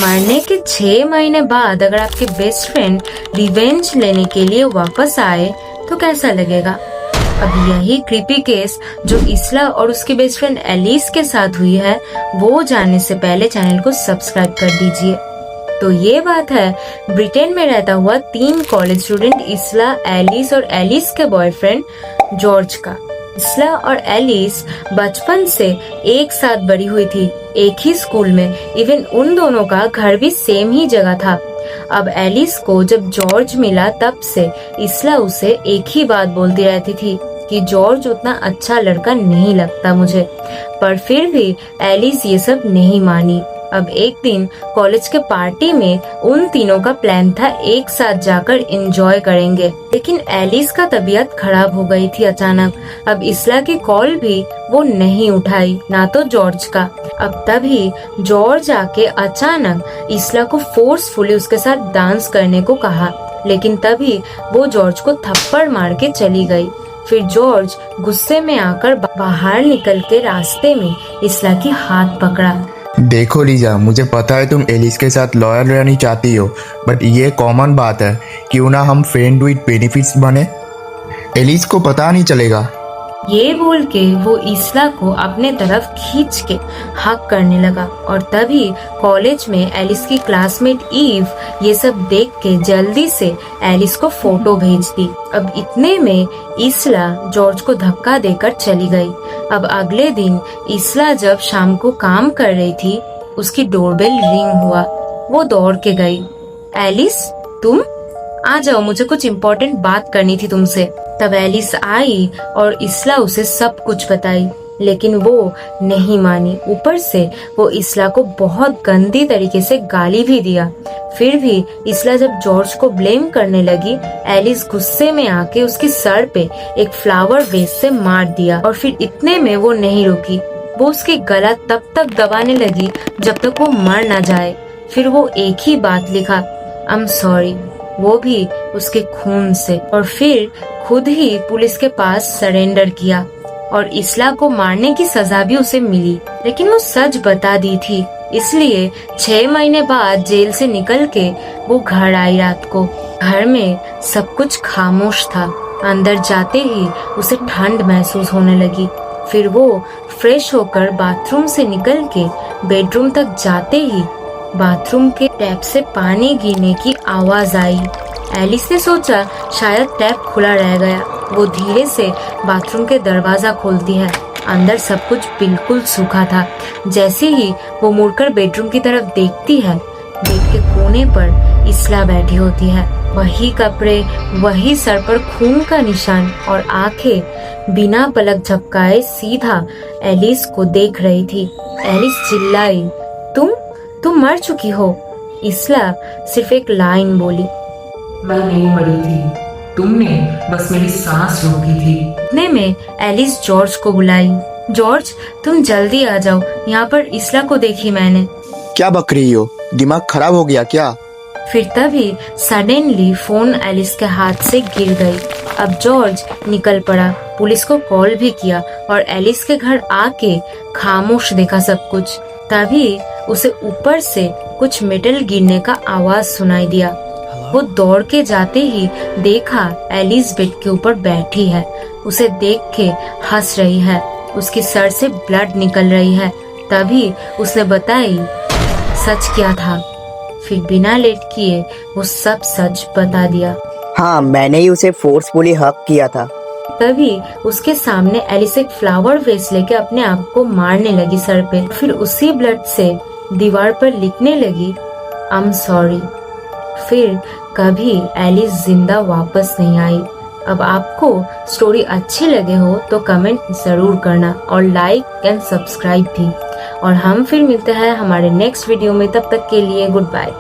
मरने के 6 महीने बाद अगर आपके बेस्ट फ्रेंड रिवेंज लेने के लिए वापस आए तो कैसा लगेगा। अब यही क्रीपी केस जो इसला और उसकी बेस्ट फ्रेंड एलिस के साथ हुई है वो जानने से पहले चैनल को सब्सक्राइब कर दीजिए। तो ये बात है ब्रिटेन में रहता हुआ 3 कॉलेज स्टूडेंट इसला, एलिस और एलिस के बॉयफ्रेंड जॉर्ज का। इसला और एलिस बचपन से एक साथ बड़ी हुई थी, एक ही स्कूल में। इवन उन दोनों का घर भी सेम ही जगह था। अब एलिस को जब जॉर्ज मिला तब से इसला उसे एक ही बात बोलती रहती थी कि जॉर्ज उतना अच्छा लड़का नहीं लगता मुझे। पर फिर भी एलिस ये सब नहीं मानी। अब एक दिन कॉलेज के पार्टी में उन तीनों का प्लान था एक साथ जाकर एंजॉय करेंगे, लेकिन एलिस का तबीयत खराब हो गई थी अचानक। अब इसला की कॉल भी वो नहीं उठाई, ना तो जॉर्ज का। अब तभी जॉर्ज आके अचानक इसला को फोर्सफुली उसके साथ डांस करने को कहा, लेकिन तभी वो जॉर्ज को थप्पड़ मार के चली गई। फिर जॉर्ज गुस्से में आकर बाहर निकल के रास्ते में इसला की हाथ पकड़ा। देखो लीजा, मुझे पता है तुम एलिस के साथ लॉयल रहनी चाहती हो, बट ये कॉमन बात है, क्यों ना हम फ्रेंड विद बेनिफिट्स बने। एलिस को पता नहीं चलेगा। ये बोल के वो इसला को अपने तरफ खींच के हक करने लगा। और तभी कॉलेज में एलिस की क्लासमेट ईव ये सब देख के जल्दी से एलिस को फोटो भेज दी। अब इतने में इसला जॉर्ज को धक्का देकर चली गई। अब अगले दिन इसला जब शाम को काम कर रही थी, उसकी डोरबेल रिंग हुआ। वो दौड़ के गई। एलिस, तुम आ जाओ, मुझे कुछ इम्पोर्टेंट बात करनी थी तुमसे। तब एलिस आई और इसला उसे सब कुछ बताई, लेकिन वो नहीं मानी। ऊपर से वो इसला को बहुत गंदी तरीके से गाली भी दिया। फिर भी इसला जब जॉर्ज को ब्लेम करने लगी, एलिस गुस्से में आके उसके सर पे एक फ्लावर वेस से मार दिया। और फिर इतने में वो नहीं रुकी, वो उसकी गला तब तक दबाने लगी जब तक वो मर ना जाए। फिर वो एक ही बात लिखा, आई एम सॉरी, वो भी उसके खून से। और फिर खुद ही पुलिस के पास सरेंडर किया और इसला को मारने की सजा भी उसे मिली, लेकिन वो सच बता दी थी। इसलिए 6 महीने बाद जेल से निकल के वो घर आई रात को। घर में सब कुछ खामोश था। अंदर जाते ही उसे ठंड महसूस होने लगी। फिर वो फ्रेश होकर बाथरूम से निकल के बेडरूम तक जाते ही बाथरूम के टैप से पानी गिरने की आवाज आई। एलिस ने सोचा शायद टैप खुला रह गया। वो धीरे से बाथरूम के दरवाजा खोलती है। अंदर सब कुछ बिल्कुल सूखा था। जैसे ही वो मुड़कर बेडरूम की तरफ देखती है, बेड के कोने पर इसला बैठी होती है। वही कपड़े, वही सर पर खून का निशान और आंखें बिना पलक झपकाए सीधा एलिस को देख रही थी। एलिस चिल्लाई, तुम मर चुकी हो। इसला सिर्फ एक लाइन बोली, मैं नहीं मरी थी, तुमने बस मेरी सांस रोकी थी। इतने में एलिस जॉर्ज को बुलाई। जॉर्ज, तुम जल्दी आ जाओ, यहाँ पर इसला को देखी मैंने। क्या बक रही हो, दिमाग खराब हो गया क्या। फिर तभी सडनली फोन एलिस के हाथ से गिर गई। अब जॉर्ज निकल पड़ा, पुलिस को कॉल भी किया और एलिस के घर आके खामोश देखा सब कुछ। तभी उसे ऊपर से कुछ मेटल गिरने का आवाज सुनाई दिया। वो दौड़ के जाते ही देखा एलिस बेड के ऊपर बैठी है। उसे देख के हंस रही है। उसके सर से ब्लड निकल रही है। तभी उसने बताई सच क्या था। फिर बिना लेट किए वो सब सच बता दिया। हाँ, मैंने ही उसे फोर्सफुली हक किया था। तभी उसके सामने एलिस एक फ्लावर वेस लेके अपने आप को मारने लगी सर पे। फिर उसी ब्लड से दीवार पर लिखने लगी, आई एम सॉरी। फिर कभी एलिस जिंदा वापस नहीं आई। अब आपको स्टोरी अच्छी लगे हो तो कमेंट जरूर करना और लाइक एंड सब्सक्राइब भी। और हम फिर मिलते हैं हमारे नेक्स्ट वीडियो में। तब तक के लिए गुड बाय।